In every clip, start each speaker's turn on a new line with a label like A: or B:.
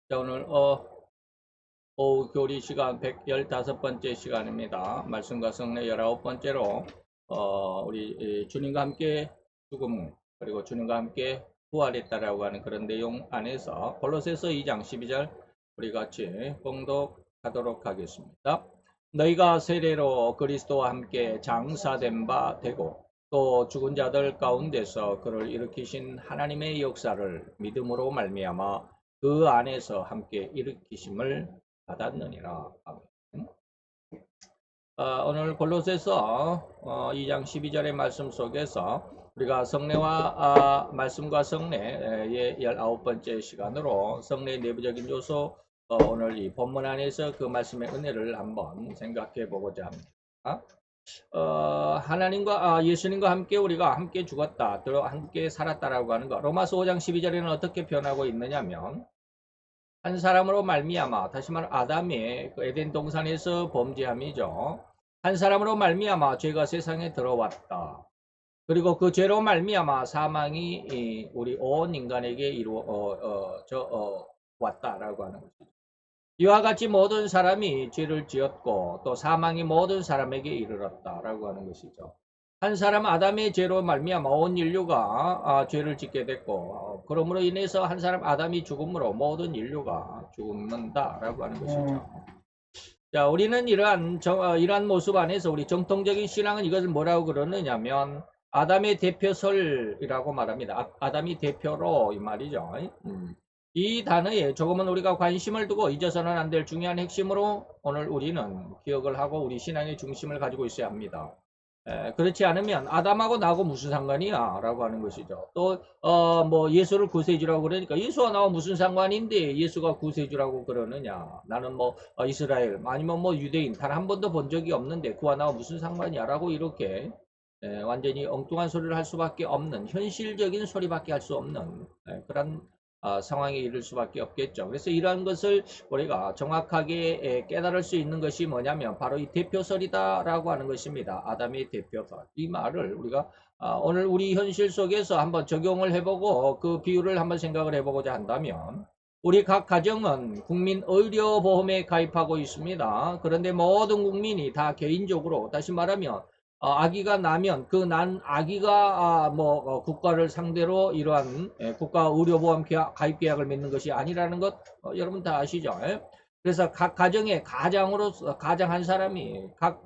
A: 자, 오늘 오후 교리 시간 115번째 시간입니다. 말씀과 성례 19번째로 우리 주님과 함께 죽음 그리고 주님과 함께 부활했다라고 하는 그런 내용 안에서 골로새서 2장 12절 우리 같이 봉독하도록 하겠습니다. 너희가 세례로 그리스도와 함께 장사된 바 되고 또 죽은 자들 가운데서 그를 일으키신 하나님의 역사를 믿음으로 말미암아 그 안에서 함께 일으키심을 받았느니라. 아멘. 오늘 골로새서 2장 12절의 말씀 속에서 우리가 성례와 말씀과 성례의 19번째 시간으로 성례의 내부적인 요소 오늘 이 본문 안에서 그 말씀의 은혜를 한번 생각해 보고자 합니다. 하나님과 예수님과 함께 우리가 함께 죽었다, 또 함께 살았다라고 하는 것. 로마서 5장 12절에는 어떻게 표현하고 있느냐면 한 사람으로 말미암아, 다시 말해 아담이 그 에덴 동산에서 범죄함이죠. 한 사람으로 말미암아 죄가 세상에 들어왔다. 그리고 그 죄로 말미암아 사망이 우리 온 인간에게 왔다라고 하는 것이죠. 이와 같이 모든 사람이 죄를 지었고 또 사망이 모든 사람에게 이르렀다라고 하는 것이죠. 한 사람 아담의 죄로 말미암아 온 인류가 죄를 짓게 됐고 그러므로 인해서 한 사람 아담이 죽음으로 모든 인류가 죽는다라고 하는 것이죠. 자, 우리는 이러한 모습 안에서 우리 정통적인 신앙은 이것을 뭐라고 그러느냐면 아담의 대표설이라고 말합니다. 아담이 대표로 이 말이죠. 이 단어에 조금은 우리가 관심을 두고 잊어서는 안 될 중요한 핵심으로 오늘 우리는 기억을 하고 우리 신앙의 중심을 가지고 있어야 합니다. 그렇지 않으면 아담하고 나하고 무슨 상관이야 라고 하는 것이죠. 또 뭐 예수를 구세주라고 그러니까 예수와 나와 무슨 상관인데 예수가 구세주라고 그러느냐, 나는 뭐 이스라엘 아니면 뭐 유대인 단 한 번도 본 적이 없는데 그와 나와 무슨 상관이야 라고 이렇게 완전히 엉뚱한 소리를 할 수밖에 없는, 현실적인 소리밖에 할 수 없는 그런 상황에 이를 수밖에 없겠죠. 그래서 이러한 것을 우리가 정확하게 깨달을 수 있는 것이 뭐냐면 바로 이 대표설이다라고 하는 것입니다. 아담의 대표설. 이 말을 우리가 오늘 우리 현실 속에서 한번 적용을 해보고 그 비유를 한번 생각을 해보고자 한다면, 우리 각 가정은 국민 의료보험에 가입하고 있습니다. 그런데 모든 국민이 다 개인적으로, 다시 말하면 아기가 나면 그 난 아기가 국가를 상대로 이러한 국가 의료보험 가입 계약을 맺는 것이 아니라는 것 여러분 다 아시죠? 그래서 각 가정의 가장 한 사람이 각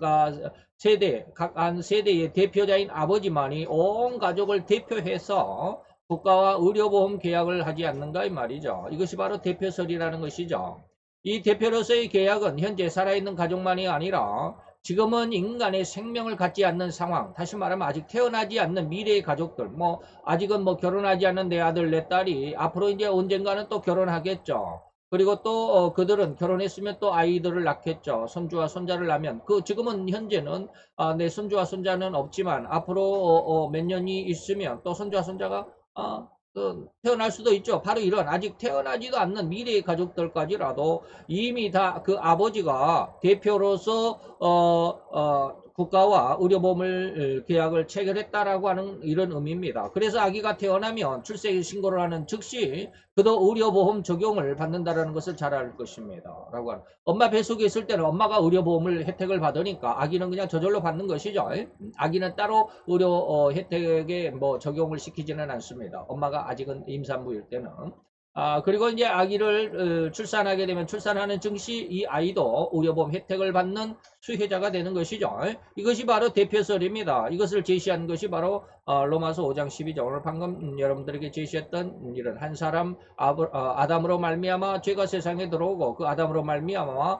A: 한 세대의 대표자인 아버지만이 온 가족을 대표해서 국가와 의료보험 계약을 하지 않는가 이 말이죠. 이것이 바로 대표설이라는 것이죠. 이 대표로서의 계약은 현재 살아있는 가족만이 아니라 지금은 인간의 생명을 갖지 않는 상황, 다시 말하면 아직 태어나지 않는 미래의 가족들, 아직은 결혼하지 않는 내 아들 내 딸이 앞으로 이제 언젠가는 또 결혼하겠죠. 그리고 또 그들은 결혼했으면 또 아이들을 낳겠죠. 손주와 손자를 낳으면 지금은 현재는 내 손주와 손자는 없지만 앞으로 몇 년이 있으면 또 손주와 손자가 태어날 수도 있죠. 바로 이런 아직 태어나지도 않는 미래의 가족들까지라도 이미 다 그 아버지가 대표로서 국가와 의료보험을 계약을 체결했다라고 하는 이런 의미입니다. 그래서 아기가 태어나면 출생 신고를 하는 즉시 그도 의료보험 적용을 받는다라는 것을 잘 알 것입니다. 라고 하는. 엄마 뱃속에 있을 때는 엄마가 의료보험을 혜택을 받으니까 아기는 그냥 저절로 받는 것이죠. 아기는 따로 의료 혜택에 적용을 시키지는 않습니다. 엄마가 아직은 임산부일 때는. 그리고 이제 아기를 출산하게 되면 출산하는 즉시 이 아이도 의료보험 혜택을 받는 수혜자가 되는 것이죠. 이것이 바로 대표설입니다. 이것을 제시한 것이 바로 로마서 5장 12절, 오늘 방금 여러분들에게 제시했던 이런 한 사람 아담으로 말미암아 죄가 세상에 들어오고 그 아담으로 말미암아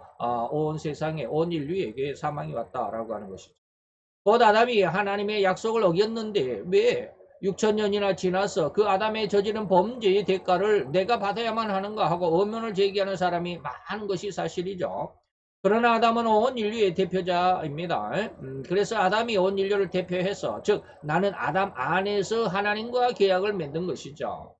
A: 온 세상에 온 인류에게 사망이 왔다라고 하는 것이죠. 곧 아담이 하나님의 약속을 어겼는데 왜 6천년이나 지나서 그 아담의 저지른 범죄의 대가를 내가 받아야만 하는가 하고 의문을 제기하는 사람이 많은 것이 사실이죠. 그러나 아담은 온 인류의 대표자입니다. 그래서 아담이 온 인류를 대표해서, 즉 나는 아담 안에서 하나님과 계약을 맺는 것이죠.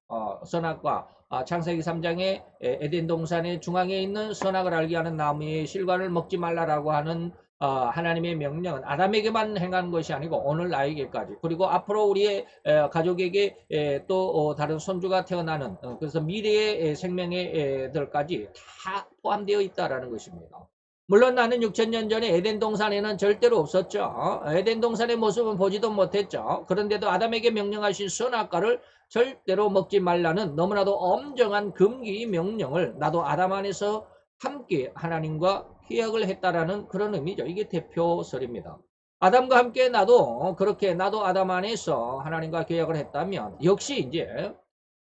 A: 선악과 창세기 3장에 에덴 동산의 중앙에 있는 선악을 알게 하는 나무의 실과를 먹지 말라라고 하는 하나님의 명령은 아담에게만 행한 것이 아니고 오늘 나에게까지, 그리고 앞으로 우리의 가족에게 또 다른 손주가 태어나는, 그래서 미래의 생명들까지 다 포함되어 있다라는 것입니다. 물론 나는 6,000년 전에 에덴 동산에는 절대로 없었죠. 에덴 동산의 모습은 보지도 못했죠. 그런데도 아담에게 명령하신 선악과를 절대로 먹지 말라는 너무나도 엄정한 금기 명령을 나도 아담 안에서 함께 하나님과契約을 했다라는 그런 의미죠. 이게 대표설입니다. 아담과 함께 나도 그렇게 나도 아담 안에서 하나님과契約을 했다면 역시 이제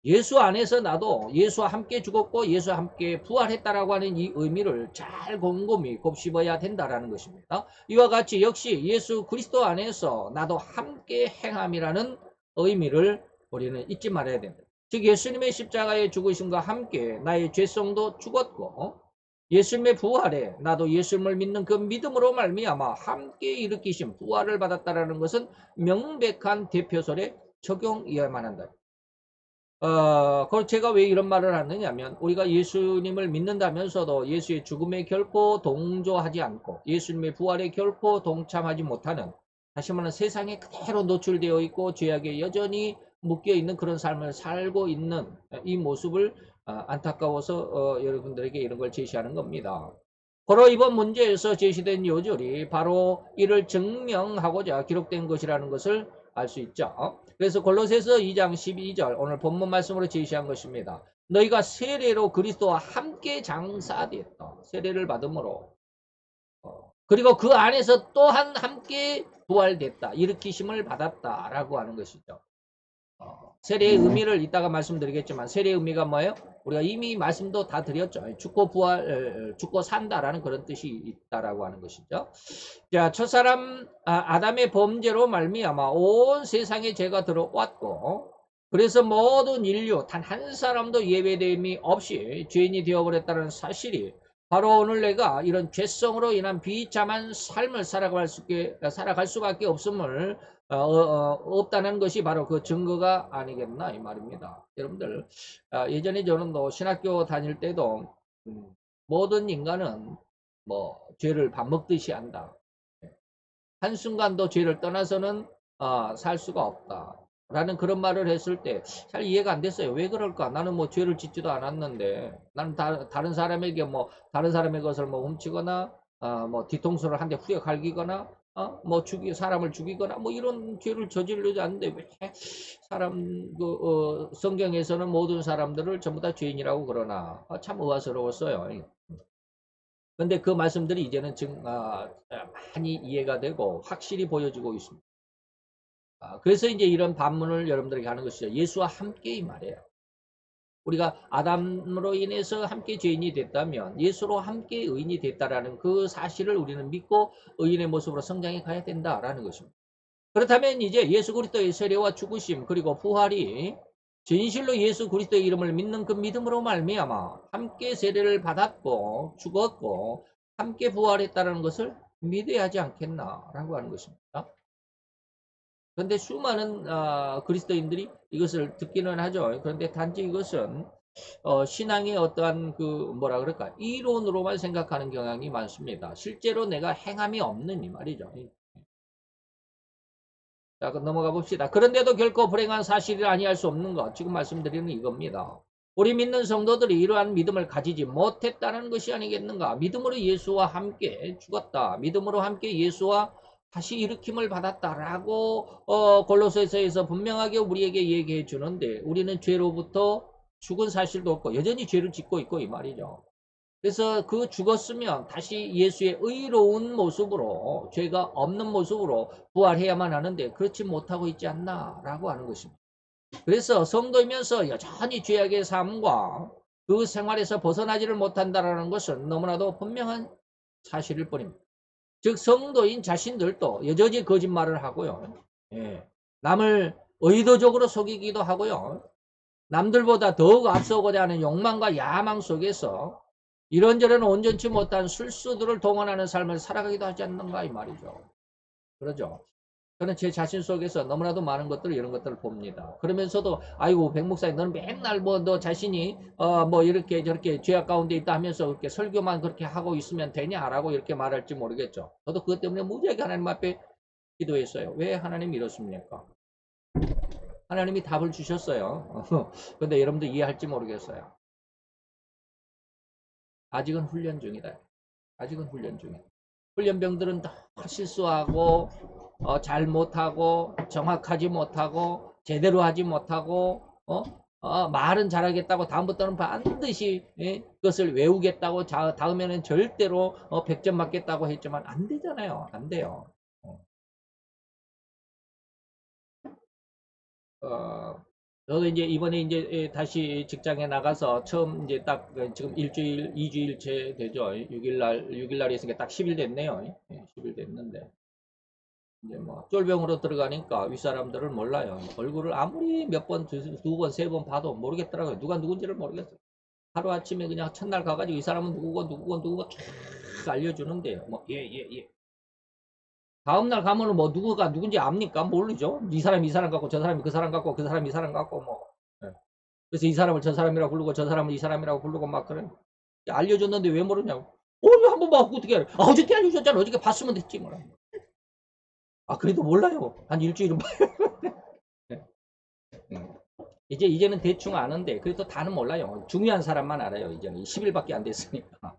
A: 예수 안에서 나도 예수와 함께 죽었고 예수와 함께 부활했다라고 하는 이 의미를 잘 곰곰이 곱씹어야 된다라는 것입니다. 이와 같이 역시 예수 그리스도 안에서 나도 함께 행함이라는 의미를 우리는 잊지 말아야 된다. 즉 예수님의 십자가의 죽으심과 함께 나의 죄성도 죽었고 예수님의 부활에 나도 예수님을 믿는 그 믿음으로 말미암아 함께 일으키신 부활을 받았다라는 것은 명백한 대표설에 적용이어야만 한다. 그걸 제가 왜 이런 말을 하느냐면 우리가 예수님을 믿는다면서도 예수의 죽음에 결코 동조하지 않고 예수님의 부활에 결코 동참하지 못하는, 다시 말하면 세상에 그대로 노출되어 있고 죄악에 여전히 묶여있는 그런 삶을 살고 있는 이 모습을 안타까워서 여러분들에게 이런 걸 제시하는 겁니다. 바로 이번 문제에서 제시된 요절이 바로 이를 증명하고자 기록된 것이라는 것을 알 수 있죠. 그래서 골로새서 2장 12절 오늘 본문 말씀으로 제시한 것입니다. 너희가 세례로 그리스도와 함께 장사되었다. 세례를 받음으로 그리고 그 안에서 또한 함께 부활됐다. 일으키심을 받았다라고 하는 것이죠. 세례의 의미를 이따가 말씀드리겠지만 세례의 의미가 뭐예요? 우리가 이미 말씀도 다 드렸죠. 죽고 부활, 죽고 산다라는 그런 뜻이 있다라고 하는 것이죠. 자, 첫사람 아담의 범죄로 말미암아 온 세상에 죄가 들어왔고 그래서 모든 인류 단 한 사람도 예외됨이 없이 죄인이 되어버렸다는 사실이 바로 오늘 내가 이런 죄성으로 인한 비참한 삶을 살아갈 수밖에 없음을 없다는 것이 바로 그 증거가 아니겠나 이 말입니다. 여러분들 예전에 저는 또 신학교 다닐 때도 모든 인간은 뭐 죄를 밥 먹듯이 한다. 한순간도 죄를 떠나서는 살 수가 없다. 라는 그런 말을 했을 때 잘 이해가 안 됐어요. 왜 그럴까? 나는 뭐 죄를 짓지도 않았는데 나는 다른 사람에게 뭐 다른 사람의 것을 뭐 훔치거나 뭐 뒤통수를 한 대 후에 갈기거나 뭐 사람을 죽이거나 뭐 이런 죄를 저지르지 않는데 왜 성경에서는 모든 사람들을 전부 다 죄인이라고 그러나 참 의아스러웠어요. 근데 그 말씀들이 이제는 많이 이해가 되고 확실히 보여지고 있습니다. 그래서 이제 이런 반문을 여러분들에게 하는 것이죠. 예수와 함께 이 말이에요. 우리가 아담으로 인해서 함께 죄인이 됐다면 예수로 함께 의인이 됐다라는 그 사실을 우리는 믿고 의인의 모습으로 성장해 가야 된다라는 것입니다. 그렇다면 이제 예수 그리스도의 세례와 죽으심 그리고 부활이 진실로 예수 그리스도의 이름을 믿는 그 믿음으로 말미암아 함께 세례를 받았고 죽었고 함께 부활했다는 것을 믿어야 하지 않겠나라고 하는 것입니다. 그런데 수많은 그리스도인들이 이것을 듣기는 하죠. 그런데 단지 이것은 신앙의 어떠한 뭐라 그럴까 이론으로만 생각하는 경향이 많습니다. 실제로 내가 행함이 없는 이 말이죠. 자, 그럼 넘어가 봅시다. 그런데도 결코 불행한 사실이 아니할 수 없는 것. 지금 말씀드리는 이겁니다. 우리 믿는 성도들이 이러한 믿음을 가지지 못했다는 것이 아니겠는가. 믿음으로 예수와 함께 죽었다. 믿음으로 함께 예수와 다시 일으킴을 받았다라고 골로새서에서 분명하게 우리에게 얘기해 주는데 우리는 죄로부터 죽은 사실도 없고 여전히 죄를 짓고 있고 이 말이죠. 그래서 그 죽었으면 다시 예수의 의로운 모습으로 죄가 없는 모습으로 부활해야만 하는데 그렇지 못하고 있지 않나 라고 하는 것입니다. 그래서 성도이면서 여전히 죄악의 삶과 그 생활에서 벗어나지를 못한다는 것은 너무나도 분명한 사실일 뿐입니다. 즉 성도인 자신들도 여전히 거짓말을 하고요. 남을 의도적으로 속이기도 하고요. 남들보다 더욱 앞서고자 하는 욕망과 야망 속에서 이런저런 온전치 못한 술수들을 동원하는 삶을 살아가기도 하지 않는가 이 말이죠. 그러죠. 저는 제 자신 속에서 너무나도 많은 것들 이런 것들을 봅니다. 그러면서도 아이고 백 목사님 너는 맨날 뭐 너 자신이 뭐 이렇게 저렇게 죄악 가운데 있다 하면서 그렇게 설교만 그렇게 하고 있으면 되냐라고 이렇게 말할지 모르겠죠. 저도 그것 때문에 무지하게 하나님 앞에 기도했어요. 왜 하나님 이렇습니까? 하나님이 답을 주셨어요. 근데 여러분들 이해할지 모르겠어요. 아직은 훈련 중이다. 아직은 훈련 중이다. 훈련병들은 다 실수하고 잘 못하고 정확하지 못하고 제대로 하지 못하고 말은 잘하겠다고 다음부터는 반드시 그것을 외우겠다고 다음에는 절대로 100점 맞겠다고 했지만 안 되잖아요. 안 돼요. 저도 이제 이번에 이제 다시 직장에 나가서 처음 이제 딱 지금 일주일, 2주일째 되죠. 6일 날 했으니까 딱 10일 됐네요. 10일 됐는데. 이제 뭐 쫄병으로 들어가니까 윗사람들을 몰라요. 얼굴을 아무리 몇 번, 두 번, 세 번 봐도 모르겠더라고요. 누가 누군지를 모르겠어요. 하루아침에 그냥 첫날 가가지고 이 사람은 누구고 쫙 알려주는데요. 뭐, 예. 다음날 가면은 뭐 누구가 누군지 압니까? 모르죠. 이 사람이 이 사람 같고 저 사람이 그 사람 같고 그 사람이 이 사람 같고 뭐. 예. 그래서 이 사람을 저 사람이라고 부르고 저 사람을 이 사람이라고 부르고 막 그런 알려줬는데 왜 모르냐고. 한번 봐. 어떻게 알아? 어저께 알려줬잖아. 어저께 봤으면 됐지 뭐라. 그래도 몰라요. 한 일주일은 봐요. 이제는 대충 아는데 그래도 다는 몰라요. 중요한 사람만 알아요. 이제는 10일밖에 안 됐으니까.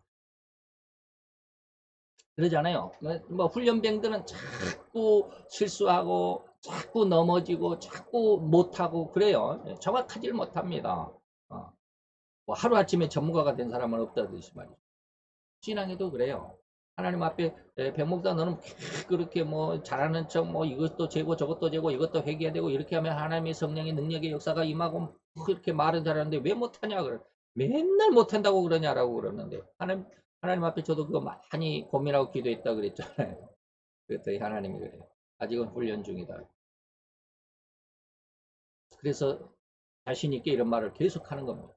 A: 그러잖아요. 뭐 훈련병들은 자꾸 실수하고 자꾸 넘어지고 자꾸 못하고 그래요. 정확하지를 못합니다. 뭐 하루아침에 전문가가 된 사람은 없다듯이 말이죠. 신앙에도 그래요. 하나님 앞에 백목사 너는 그렇게 뭐 잘하는 척 뭐 이것도 재고 저것도 재고 이것도 회개해야 되고 이렇게 하면 하나님의 성령의 능력의 역사가 임하고 그렇게 말은 잘하는데 왜 못하냐 그래. 맨날 못한다고 그러냐라고 그러는데 하나님 앞에 저도 그거 많이 고민하고 기도했다 그랬잖아요. 그랬더니 하나님이 그래요. 아직은 훈련 중이다. 그래서 자신 있게 이런 말을 계속 하는 겁니다.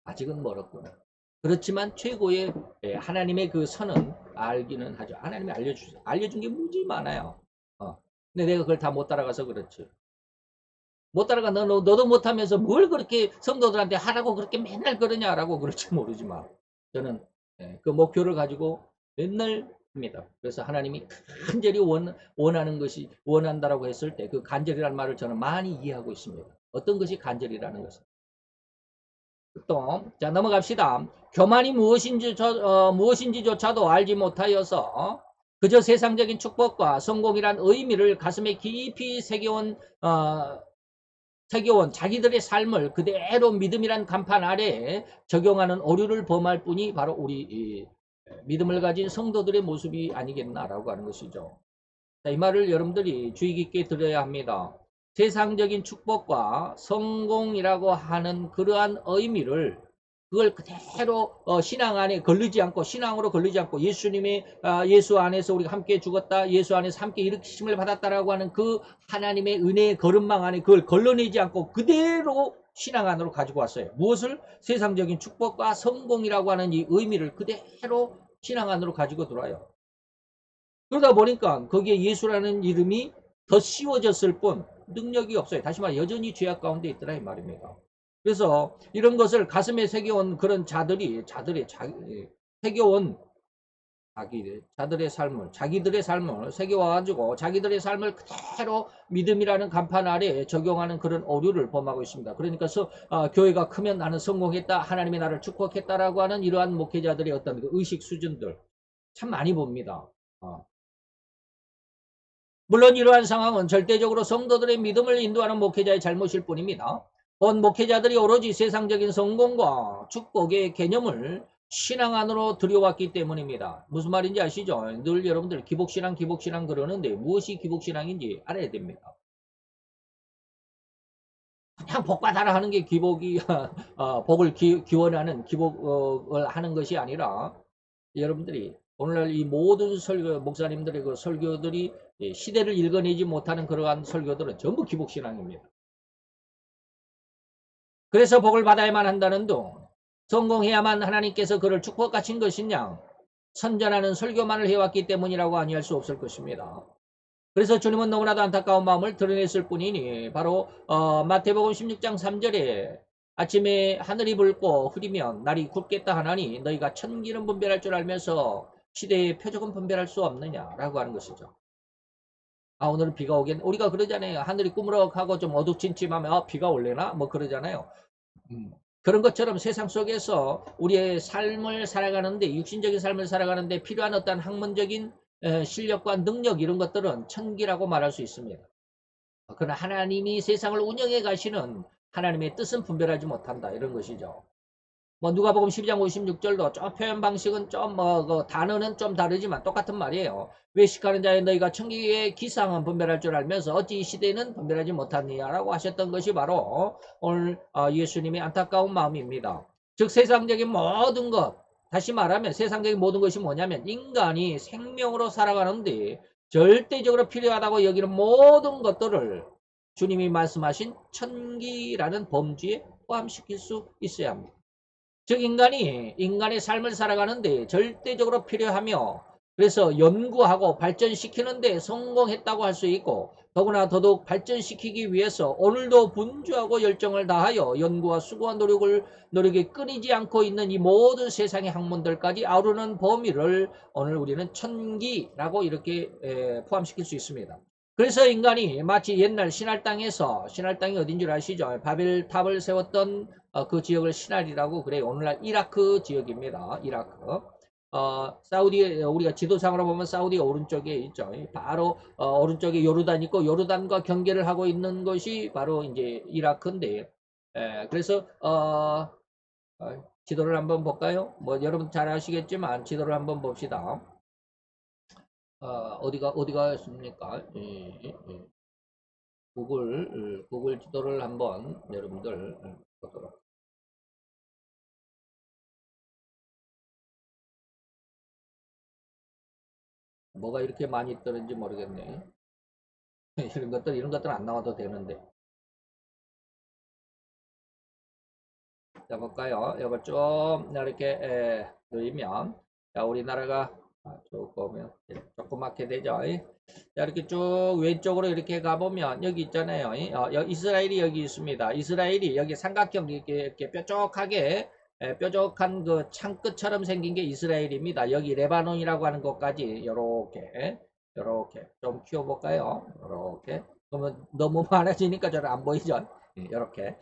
A: 아직은 멀었구나. 그렇지만 최고의 하나님의 그 선은 알기는 하죠. 하나님이 알려준 게 무지 많아요. 근데 내가 그걸 다 못 따라가서 그렇지. 못 따라가 너도 못하면서 뭘 그렇게 성도들한테 하라고 그렇게 맨날 그러냐라고 그럴지 모르지만 저는 그 목표를 가지고 맨날 합니다. 그래서 하나님이 간절히 원하는 것이 원한다라고 했을 때 그 간절이라는 말을 저는 많이 이해하고 있습니다. 어떤 것이 간절이라는 것은 자, 넘어갑시다. 교만이 무엇인지조차도 알지 못하여서 그저 세상적인 축복과 성공이란 의미를 가슴에 깊이 새겨온 자기들의 삶을 그대로 믿음이란 간판 아래에 적용하는 오류를 범할 뿐이 바로 우리 믿음을 가진 성도들의 모습이 아니겠나라고 하는 것이죠. 자, 이 말을 여러분들이 주의 깊게 들어야 합니다. 세상적인 축복과 성공이라고 하는 그러한 의미를 그걸 그대로 신앙 안에 걸리지 않고 신앙으로 걸리지 않고 예수 안에서 우리가 함께 죽었다. 예수 안에서 함께 일으키심을 받았다라고 하는 그 하나님의 은혜의 걸음망 안에 그걸 걸러내지 않고 그대로 신앙 안으로 가지고 왔어요. 무엇을? 세상적인 축복과 성공이라고 하는 이 의미를 그대로 신앙 안으로 가지고 들어와요. 그러다 보니까 거기에 예수라는 이름이 더 씌워졌을 뿐 능력이 없어요. 다시 말해 여전히 죄악 가운데 있더라 이 말입니다. 그래서 이런 것을 가슴에 새겨온 그런 자들의 새겨온 자기들의 삶을 새겨와가지고 자기들의 삶을 그대로 믿음이라는 간판 아래 적용하는 그런 오류를 범하고 있습니다. 그러니까 교회가 크면 나는 성공했다, 하나님이 나를 축복했다라고 하는 이러한 목회자들의 어떤 그 의식 수준들 참 많이 봅니다. 물론 이러한 상황은 절대적으로 성도들의 믿음을 인도하는 목회자의 잘못일 뿐입니다. 본 목회자들이 오로지 세상적인 성공과 축복의 개념을 신앙 안으로 들여왔기 때문입니다. 무슨 말인지 아시죠? 늘 여러분들 기복신앙 그러는데 무엇이 기복신앙인지 알아야 됩니다. 그냥 복 받아라 하는 게 기복이 복을 기원하는 기복을 하는 것이 아니라 여러분들이 오늘날 이 모든 목사님들의 그 설교들이 시대를 읽어내지 못하는 그러한 설교들은 전부 기복신앙입니다. 그래서 복을 받아야만 한다는 둥, 성공해야만 하나님께서 그를 축복하신 것이냐, 선전하는 설교만을 해왔기 때문이라고 아니할 수 없을 것입니다. 그래서 주님은 너무나도 안타까운 마음을 드러냈을 뿐이니 바로 마태복음 16장 3절에 아침에 하늘이 붉고 흐리면 날이 굳겠다 하나니 너희가 천기는 분별할 줄 알면서 시대의 표적은 분별할 수 없느냐라고 하는 것이죠. 오늘은 비가 오겠네. 우리가 그러잖아요. 하늘이 꾸무럭하고 좀 어두침침하면 비가 올래나? 뭐 그러잖아요. 그런 것처럼 세상 속에서 우리의 삶을 살아가는데 육신적인 삶을 살아가는데 필요한 어떤 학문적인 실력과 능력 이런 것들은 천기라고 말할 수 있습니다. 그러나 하나님이 세상을 운영해 가시는 하나님의 뜻은 분별하지 못한다 이런 것이죠. 뭐 누가복음 12장 56절도 좀 표현 방식은 좀 단어는 좀 다르지만 똑같은 말이에요. 외식하는 자의 너희가 천기의 기상은 분별할 줄 알면서 어찌 이 시대는 분별하지 못하느냐라고 하셨던 것이 바로 오늘 예수님의 안타까운 마음입니다. 즉 세상적인 모든 것, 다시 말하면 세상적인 모든 것이 뭐냐면 인간이 생명으로 살아가는데 절대적으로 필요하다고 여기는 모든 것들을 주님이 말씀하신 천기라는 범주에 포함시킬 수 있어야 합니다. 즉 인간이 인간의 삶을 살아가는데 절대적으로 필요하며 그래서 연구하고 발전시키는데 성공했다고 할 수 있고 더구나 더더욱 발전시키기 위해서 오늘도 분주하고 열정을 다하여 연구와 수고와 노력이 끊이지 않고 있는 이 모든 세상의 학문들까지 아우르는 범위를 오늘 우리는 천기라고 이렇게 포함시킬 수 있습니다. 그래서 인간이 마치 옛날 신할 땅에서 신할 땅이 어딘 줄 아시죠? 바벨탑을 세웠던 그 지역을 시날이라고 그래요. 오늘날 이라크 지역입니다. 이라크. 사우디 우리가 지도상으로 보면 사우디 오른쪽에 있죠. 바로 오른쪽에 요르단 있고 요르단과 경계를 하고 있는 것이 바로 이제 이라크인데 그래서 지도를 한번 볼까요? 뭐 여러분 잘 아시겠지만 지도를 한번 봅시다. 어디가 있습니까? 구글 지도를 한번 여러분들 보도록. 뭐가 이렇게 많이 뜨는지 모르겠네. 이런 것들 안 나와도 되는데. 자, 볼까요? 이거 좀 이렇게 누르면, 자, 우리나라가 조그맣게 되죠. 자, 이렇게 쭉 왼쪽으로 이렇게 가보면 여기 있잖아요. 이스라엘이 여기 있습니다. 이스라엘이 여기 삼각형 이렇게 뾰족하게 뾰족한 그 창끝처럼 생긴 게 이스라엘입니다. 여기 레바논이라고 하는 것까지 요렇게 좀 키워볼까요? 요렇게 그러면 너무 많아지니까 잘 안 보이죠? 요렇게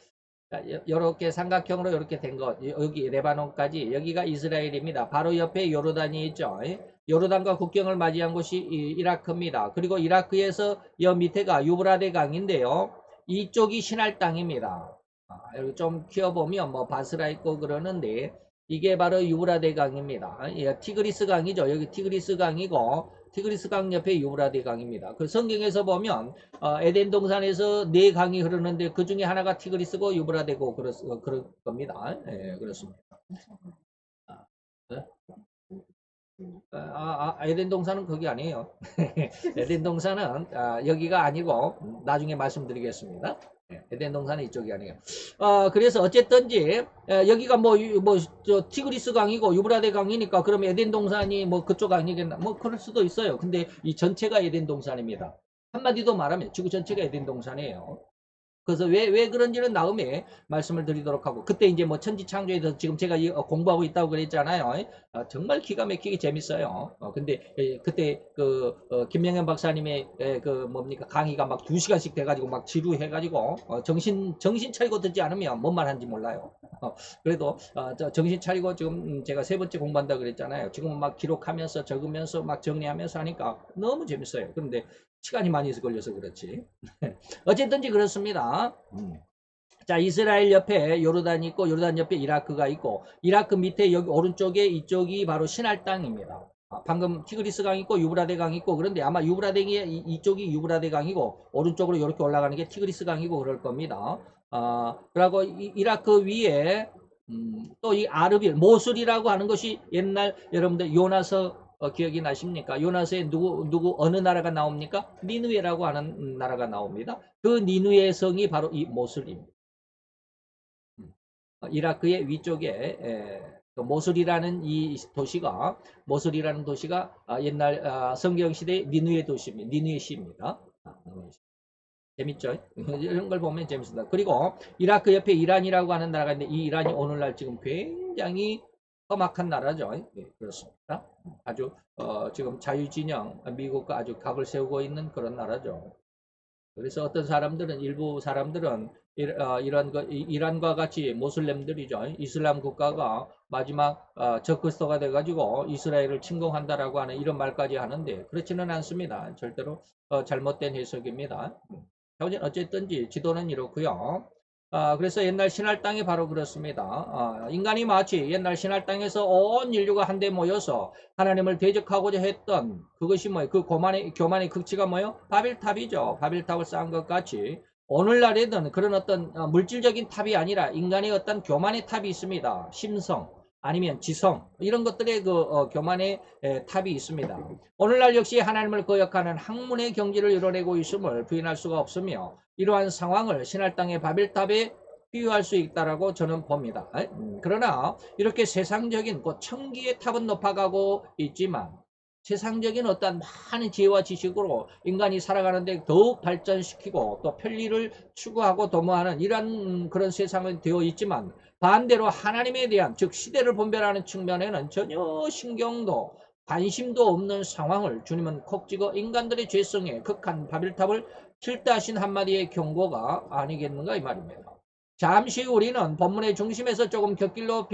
A: 이렇게 삼각형으로 이렇게 된 것, 여기 레바논까지 여기가 이스라엘입니다. 바로 옆에 요르단이 있죠. 요르단과 국경을 맞이한 곳이 이라크입니다. 그리고 이라크에서 여 밑에가 유브라데 강인데요. 이쪽이 신할 땅입니다. 여기 좀 키워보면 뭐 바스라 있고 그러는데 이게 바로 유브라데 강입니다. 티그리스 강이죠. 여기 티그리스 강이고 티그리스 강 옆에 유브라데 강입니다. 그 성경에서 보면 에덴 동산에서 네 강이 흐르는데 그 중에 하나가 티그리스고 유브라데고 그럴 겁니다. 그렇습니다. 네? 에덴 동산은 거기 아니에요. 에덴 동산은 여기가 아니고 나중에 말씀드리겠습니다. 에덴 동산은 이쪽이 아니에요. 그래서 어쨌든지 여기가 저 티그리스 강이고 유브라데 강이니까 그럼 에덴 동산이 뭐 그쪽 아니겠나? 뭐 그럴 수도 있어요. 근데 이 전체가 에덴 동산입니다. 한마디도 말하면 지구 전체가 에덴 동산이에요. 그래서 왜 그런지는 다음에 말씀을 드리도록 하고 그때 이제 뭐 천지창조에 대해서 지금 제가 공부하고 있다고 그랬잖아요. 정말 기가 막히게 재밌어요. 근데 그때 김명현 박사님의 그 뭡니까 강의가 막 2시간씩 돼가지고 막 지루해가지고 정신 차리고 듣지 않으면 뭔 말하는지 몰라요. 그래도 정신 차리고 지금 제가 3번째 공부한다 그랬잖아요. 지금은 막 기록하면서 적으면서 막 정리하면서 하니까 너무 재밌어요. 그런데 시간이 많이 걸려서 그렇지. 어쨌든지 그렇습니다. 자, 이스라엘 옆에 요르단이 있고 요르단 옆에 이라크가 있고 이라크 밑에 여기 오른쪽에 이쪽이 바로 신할 땅입니다. 방금 티그리스 강 있고 유브라데 강 있고 그런데 아마 유브라데 이쪽이 유브라데 강이고 오른쪽으로 이렇게 올라가는 게 티그리스 강이고 그럴 겁니다. 그리고 이라크 위에 또 이 아르빌 모술이라고 하는 것이 옛날 여러분들 요나서 기억이 나십니까? 요나서에 어느 나라가 나옵니까? 니누에라고 하는 나라가 나옵니다. 그 니누의 성이 바로 이 모술입니다. 이라크의 위쪽에 모술이라는 이 도시가 옛날 성경 시대 니누의 도시입니다. 니누의 시입니다. 재밌죠? 이런 걸 보면 재밌습니다. 그리고 이라크 옆에 이란이라고 하는 나라가 있는데 이 이란이 오늘날 지금 굉장히 험악한 나라죠. 네, 그렇습니다. 아주 지금 자유진영 미국과 아주 각을 세우고 있는 그런 나라죠. 그래서 어떤 사람들은 일부 사람들은 이란과 같이 모슬렘들이죠. 이슬람 국가가 마지막 적그리스도가 돼가지고 이스라엘을 침공한다라고 하는 이런 말까지 하는데 그렇지는 않습니다. 절대로 잘못된 해석입니다. 어쨌든지 지도는 이렇고요. 그래서 옛날 신할 땅이 바로 그렇습니다. 인간이 마치 옛날 신할 땅에서 온 인류가 한데 모여서 하나님을 대적하고자 했던 그것이 뭐예요? 그 교만의 극치가 뭐예요? 바벨탑이죠. 바벨탑을 쌓은 것 같이 오늘날에는 그런 어떤 물질적인 탑이 아니라 인간의 어떤 교만의 탑이 있습니다. 심성 아니면 지성 이런 것들의 그 교만의 탑이 있습니다. 오늘날 역시 하나님을 거역하는 학문의 경지를 이뤄내고 있음을 부인할 수가 없으며 이러한 상황을 신할 땅의 바벨탑에 비유할 수 있다라고 저는 봅니다. 그러나 이렇게 세상적인 그 천기의 탑은 높아가고 있지만 세상적인 어떤 많은 지혜와 지식으로 인간이 살아가는데 더욱 발전시키고 또 편리를 추구하고 도모하는 이런 그런 세상은 되어 있지만 반대로 하나님에 대한 즉 시대를 분별하는 측면에는 전혀 신경도 관심도 없는 상황을 주님은 콕 찍어 인간들의 죄성에 극한 바벨탑을 필다하신 한마디의 경고가 아니겠는가 이 말입니다. 잠시 우리는 본문의 중심에서 조금 곁길로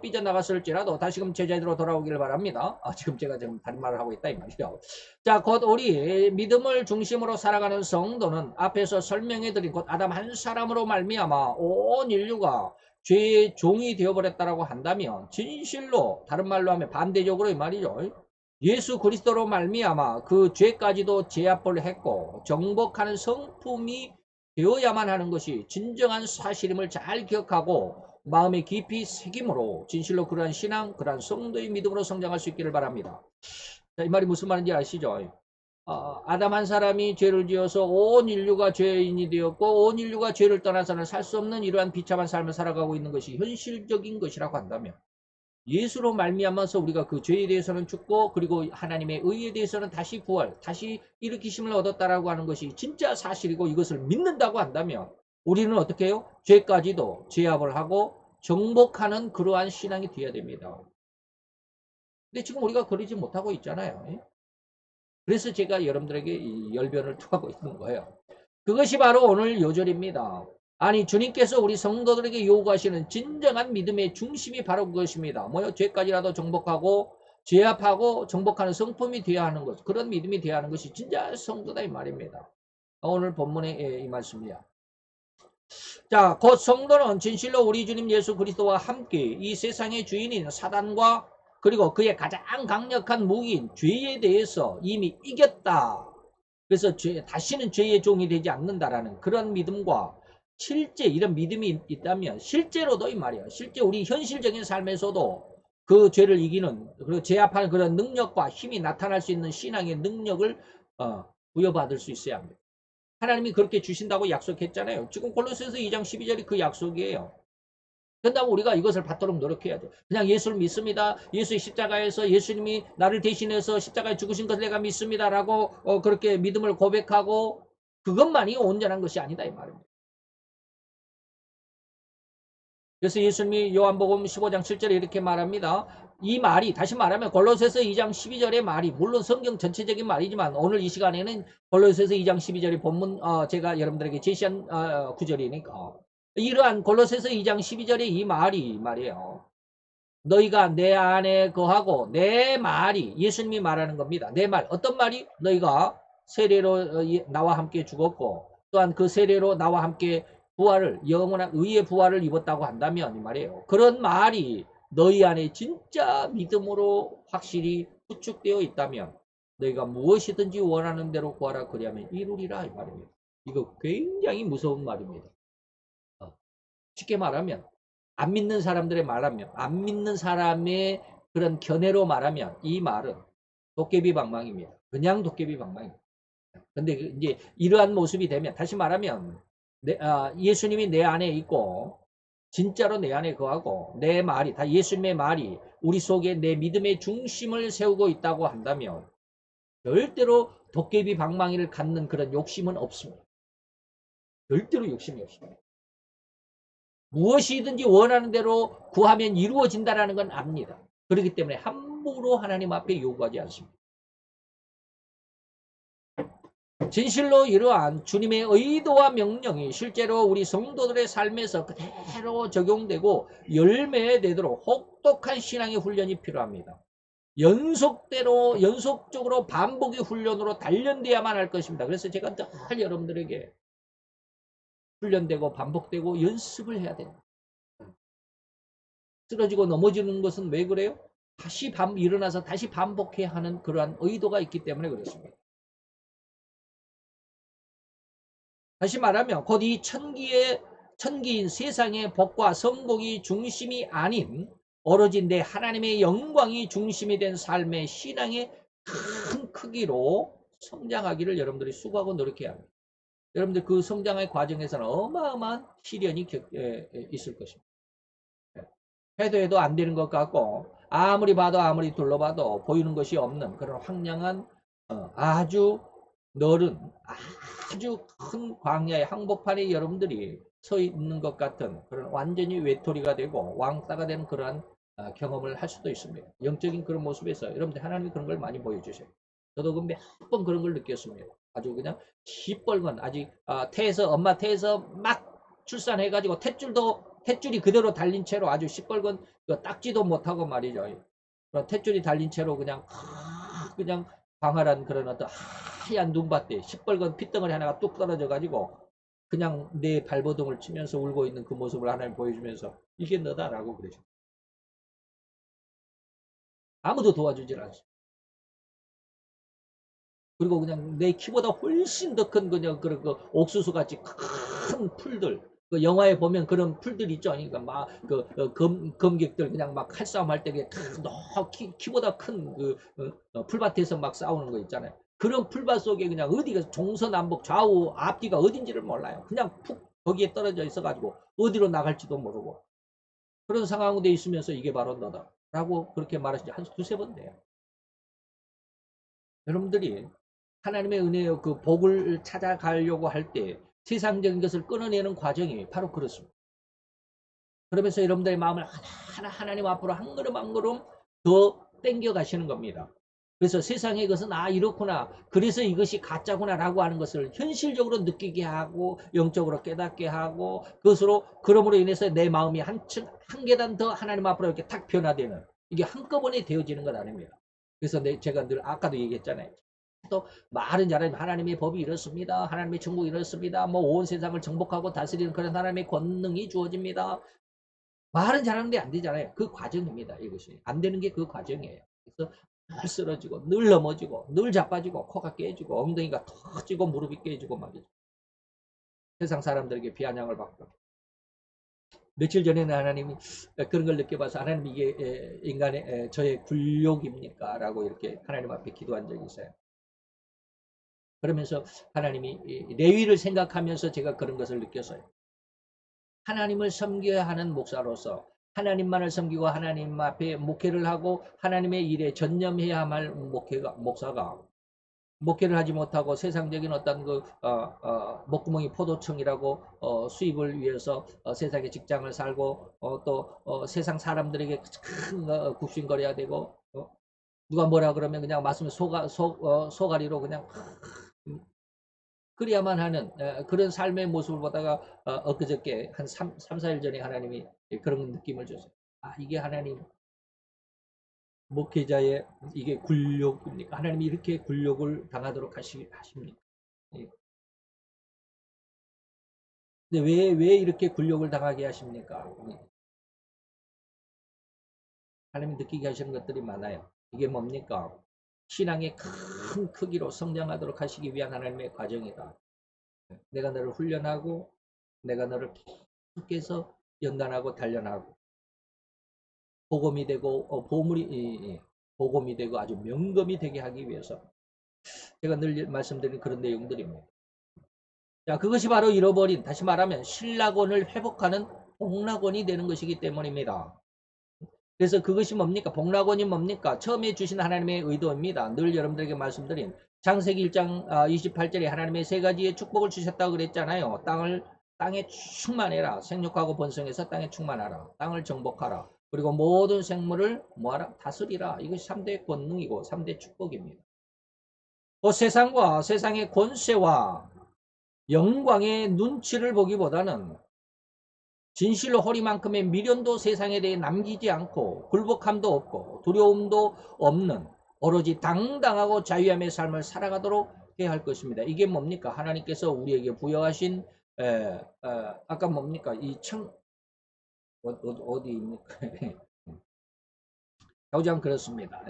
A: 삐져나갔을지라도 다시금 제자리로 돌아오기를 바랍니다. 지금 제가 좀 다른 말을 하고 있다 이 말이죠. 자, 곧 우리 믿음을 중심으로 살아가는 성도는 앞에서 설명해드린 곧 아담 한 사람으로 말미암아 온 인류가 죄의 종이 되어버렸다라고 한다면 진실로 다른 말로 하면 반대적으로 이 말이죠. 예수 그리스도로 말미암아 그 죄까지도 제압을 했고 정복하는 성품이 되어야만 하는 것이 진정한 사실임을 잘 기억하고 마음에 깊이 새김으로 진실로 그러한 신앙, 그러한 성도의 믿음으로 성장할 수 있기를 바랍니다. 자, 이 말이 무슨 말인지 아시죠? 아담 한 사람이 죄를 지어서 온 인류가 죄인이 되었고 온 인류가 죄를 떠나서는 살 수 없는 이러한 비참한 삶을 살아가고 있는 것이 현실적인 것이라고 한다면 예수로 말미암아서 우리가 그 죄에 대해서는 죽고 그리고 하나님의 의에 대해서는 다시 부활, 다시 일으키심을 얻었다라고 하는 것이 진짜 사실이고 이것을 믿는다고 한다면 우리는 어떻게 해요? 죄까지도 제압을 하고 정복하는 그러한 신앙이 되어야 됩니다. 근데 지금 우리가 그러지 못하고 있잖아요. 그래서 제가 여러분들에게 이 열변을 토하고 있는 거예요. 그것이 바로 오늘 요절입니다. 아니 주님께서 우리 성도들에게 요구하시는 진정한 믿음의 중심이 바로 그것입니다. 뭐요? 죄까지라도 정복하고 제압하고 정복하는 성품이 되어야 하는 것. 그런 믿음이 되어야 하는 것이 진짜 성도다 이 말입니다. 오늘 본문의 이 말씀이야. 자, 곧 성도는 진실로 우리 주님 예수 그리스도와 함께 이 세상의 주인인 사단과 그리고 그의 가장 강력한 무기인 죄에 대해서 이미 이겼다. 그래서 다시는 죄의 종이 되지 않는다라는 그런 믿음과 실제 이런 믿음이 있다면 실제로도 이 말이야. 실제 우리 현실적인 삶에서도 그 죄를 이기는 그리고 제압하는 그런 능력과 힘이 나타날 수 있는 신앙의 능력을 부여받을 수 있어야 합니다. 하나님이 그렇게 주신다고 약속했잖아요. 지금 골로새서 2장 12절이 그 약속이에요. 그런다고 우리가 이것을 받도록 노력해야죠. 그냥 예수를 믿습니다. 예수의 십자가에서 예수님이 나를 대신해서 십자가에 죽으신 것을 내가 믿습니다라고 그렇게 믿음을 고백하고 그것만이 온전한 것이 아니다 이 말입니다. 그래서 예수님이 요한복음 15장 7절에 이렇게 말합니다. 이 말이 다시 말하면 골로새서 2장 12절의 말이 물론 성경 전체적인 말이지만 오늘 이 시간에는 골로새서 2장 12절의 본문 제가 여러분들에게 제시한 구절이니까 이러한 골로새서 2장 12절의 이 말이 말이에요. 너희가 내 안에 거하고 내 말이 예수님이 말하는 겁니다. 내 말 어떤 말이 너희가 세례로 나와 함께 죽었고 또한 그 세례로 나와 함께 부활을 영원한 의의 부활을 입었다고 한다면 이 말이에요. 그런 말이 너희 안에 진짜 믿음으로 확실히 구축되어 있다면 너희가 무엇이든지 원하는 대로 구하라 그리하면 이루리라 이 말입니다. 이거 굉장히 무서운 말입니다. 쉽게 말하면 안 믿는 사람들의 말하면 안 믿는 사람의 그런 견해로 말하면 이 말은 도깨비 방망입니다. 그냥 도깨비 방망입니다. 근데 이제 이러한 모습이 되면 다시 말하면 예수님이 내 안에 있고 진짜로 내 안에 거하고 내 말이 다 예수님의 말이 우리 속에 내 믿음의 중심을 세우고 있다고 한다면 절대로 도깨비 방망이를 갖는 그런 욕심은 없습니다. 절대로 욕심이 없습니다. 무엇이든지 원하는 대로 구하면 이루어진다는 건 압니다. 그렇기 때문에 함부로 하나님 앞에 요구하지 않습니다. 진실로 이러한 주님의 의도와 명령이 실제로 우리 성도들의 삶에서 그대로 적용되고 열매되도록 혹독한 신앙의 훈련이 필요합니다. 연속적으로 반복의 훈련으로 단련돼야만 할 것입니다. 그래서 제가 늘 여러분들에게 훈련되고 반복되고 연습을 해야 됩니다. 쓰러지고 넘어지는 것은 왜 그래요? 다시 일어나서 다시 반복해야 하는 그러한 의도가 있기 때문에 그렇습니다. 다시 말하면 곧 이 천기인 세상의 복과 성공이 중심이 아닌 오로지 내 하나님의 영광이 중심이 된 삶의 신앙의 큰 크기로 성장하기를 여러분들이 수고하고 노력해야 합니다. 여러분들 그 성장의 과정에서는 어마어마한 시련이 있을 것입니다. 해도 안 되는 것 같고 아무리 봐도 아무리 둘러봐도 보이는 것이 없는 그런 황량한 아주 넓은 아주 큰 광야의 항복판에 여러분들이 서 있는 것 같은 그런 완전히 외톨이가 되고 왕따가 되는 그러한 경험을 할 수도 있습니다. 영적인 그런 모습에서 여러분들 하나님이 그런 걸 많이 보여주셔요. 저도 그 몇 번 그런 걸 느꼈습니다. 아주 그냥 시뻘건 아직 엄마 태에서 막 출산해가지고 탯줄이 그대로 달린 채로 아주 시뻘건 닦지도 못하고 말이죠. 탯줄이 달린 채로 그냥 광활한 그런 어떤 하얀 눈밭에 시뻘건 핏덩어리 하나가 뚝 떨어져 가지고 그냥 내 발버둥을 치면서 울고 있는 그 모습을 하나님 보여주면서 이게 너다라고 그러죠. 아무도 도와주질 않습니다. 그리고 그냥 내 키보다 훨씬 더 큰 그냥 그런 그 옥수수같이 큰 풀들, 그 영화에 보면 그런 풀들 있죠. 그러니까 막 그 검객들 그냥 막 칼싸움 할 때 그냥 키보다 큰 그 풀밭에서 막 싸우는 거 있잖아요. 그런 풀밭 속에 그냥 어디가 동서남북 좌우 앞뒤가 어딘지를 몰라요. 그냥 푹 거기에 떨어져 있어가지고 어디로 나갈지도 모르고 그런 상황에 있으면서 이게 바로 너다라고 그렇게 말하시지 한 두세 번 돼요. 여러분들이 하나님의 은혜의 그 복을 찾아가려고 할 때 세상적인 것을 끊어내는 과정이 바로 그렇습니다. 그러면서 여러분들의 마음을 하나하나 하나님 앞으로 한 걸음 한 걸음 더 땡겨 가시는 겁니다. 그래서 세상의 것은 이렇구나. 그래서 이것이 가짜구나 라고 하는 것을 현실적으로 느끼게 하고 영적으로 깨닫게 하고 그러므로 인해서 내 마음이 한 계단 더 하나님 앞으로 이렇게 탁 변화되는 이게 한꺼번에 되어지는 건 아닙니다. 그래서 제가 늘 아까도 얘기했잖아요. 또 말은 잘하면 하나님의 법이 이렇습니다. 하나님의 천국이 이렇습니다. 뭐 온 세상을 정복하고 다스리는 그런 하나님의 권능이 주어집니다. 말은 잘하는데 안 되잖아요. 그 과정입니다. 이것이. 안 되는 게 그 과정이에요. 그래서 늘 쓰러지고 늘 넘어지고 늘 자빠지고 코가 깨지고 엉덩이가 터지고 무릎이 깨지고 말이죠. 세상 사람들에게 비아냥을 받고 며칠 전에는 하나님이 그런 걸 느껴봐서 하나님 이게 인간의 저의 굴욕입니까? 라고 이렇게 하나님 앞에 기도한 적이 있어요. 그러면서 하나님이 레위를 생각하면서 제가 그런 것을 느꼈어요. 하나님을 섬겨야 하는 목사로서 하나님만을 섬기고 하나님 앞에 목회를 하고 하나님의 일에 전념해야 할 목사가 목회를 하지 못하고 세상적인 어떤 목구멍이 포도청이라고 수입을 위해서 세상의 직장을 살고 또 세상 사람들에게 큰 굽신거려야 되고 누가 뭐라 그러면 그냥 말씀 소가리로 그냥 그래야만 하는 그런 삶의 모습을 보다가 엊그저께 한 3, 4일 전에 하나님이 그런 느낌을 줬어요. 이게 하나님 목회자의 이게 굴욕입니까? 하나님이 이렇게 굴욕을 당하도록 하십니까? 예. 근데 왜 이렇게 굴욕을 당하게 하십니까? 하나님이 느끼게 하시는 것들이 많아요. 이게 뭡니까? 신앙의 큰 크기로 성장하도록 하시기 위한 하나님의 과정이다. 내가 너를 훈련하고 내가 너를 계속해서 연단하고 단련하고 복음이 되고 복음이 되고 아주 명검이 되게 하기 위해서 제가 늘 말씀드린 그런 내용들입니다. 자, 그것이 바로 잃어버린 다시 말하면 신라곤을 회복하는 복락원이 되는 것이기 때문입니다. 그래서 그것이 뭡니까? 복락원이 뭡니까? 처음에 주신 하나님의 의도입니다. 늘 여러분들에게 말씀드린 창세기 1장 28절에 하나님의 세 가지의 축복을 주셨다고 그랬잖아요. 땅에 충만해라. 생육하고 번성해서 땅에 충만하라. 땅을 정복하라. 그리고 모든 생물을 뭐하라? 다스리라. 이것이 3대 권능이고 3대 축복입니다. 그 세상과 세상의 권세와 영광의 눈치를 보기보다는 진실로 허리만큼의 미련도 세상에 대해 남기지 않고 굴복함도 없고 두려움도 없는 오로지 당당하고 자유함의 삶을 살아가도록 해야 할 것입니다. 이게 뭡니까? 하나님께서 우리에게 부여하신 아까 뭡니까? 어디입니까? 가장 그렇습니다.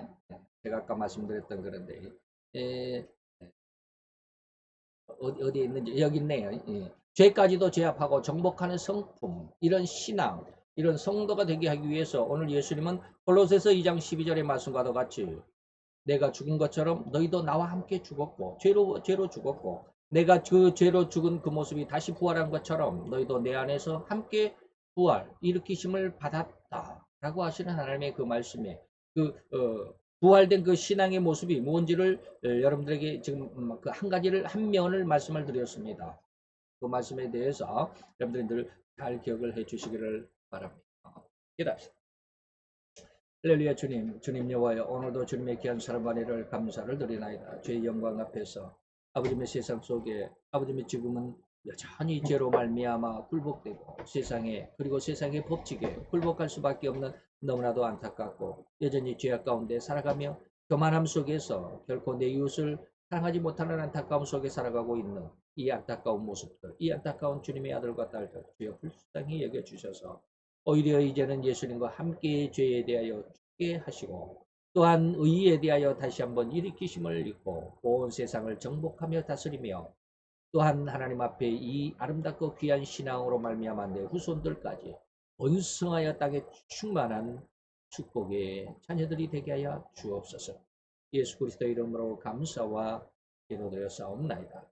A: 제가 아까 말씀드렸던 그런데 어디에 있는지 여기 있네요. 죄까지도 제압하고 정복하는 성품, 이런 신앙, 이런 성도가 되게 하기 위해서 오늘 예수님은 골로새서 2장 12절의 말씀과도 같이 내가 죽은 것처럼 너희도 나와 함께 죽었고 죄로 죽었고 내가 그 죄로 죽은 그 모습이 다시 부활한 것처럼 너희도 내 안에서 함께 일으키심을 받았다 라고 하시는 하나님의 그 말씀에 부활된 그 신앙의 모습이 무언지를 여러분들에게 지금 그 한 가지를 한 면을 말씀을 드렸습니다. 그 말씀에 대해서 여러분들이 늘 잘 기억을 해 주시기를 바랍니다. 기도합시다. 할렐루야. 주님 여호와여, 오늘도 주님의 귀한 사랑 은혜를 감사를 드리나이다. 죄의 영광 앞에서 아버지의 세상 속에 아버지의 지금은 여전히 죄로 말미암아 굴복되고 세상에 그리고 세상의 법칙에 굴복할 수밖에 없는 너무나도 안타깝고 여전히 죄악 가운데 살아가며 교만함 속에서 결코 내 이웃을 사랑하지 못하는 안타까움 속에 살아가고 있는 이 안타까운 모습들, 이 안타까운 주님의 아들과 딸들 주여 불쌍히 여겨주셔서 오히려 이제는 예수님과 함께 죄에 대하여 죽게 하시고 또한 의에 대하여 다시 한번 일으키심을 입고 온 세상을 정복하며 다스리며 또한 하나님 앞에 이 아름답고 귀한 신앙으로 말미암아 내 후손들까지 번성하여 땅에 충만한 축복의 자녀들이 되게 하여 주옵소서. 예수 그리스도 이름으로 감사와 기도드려 싸움나이다.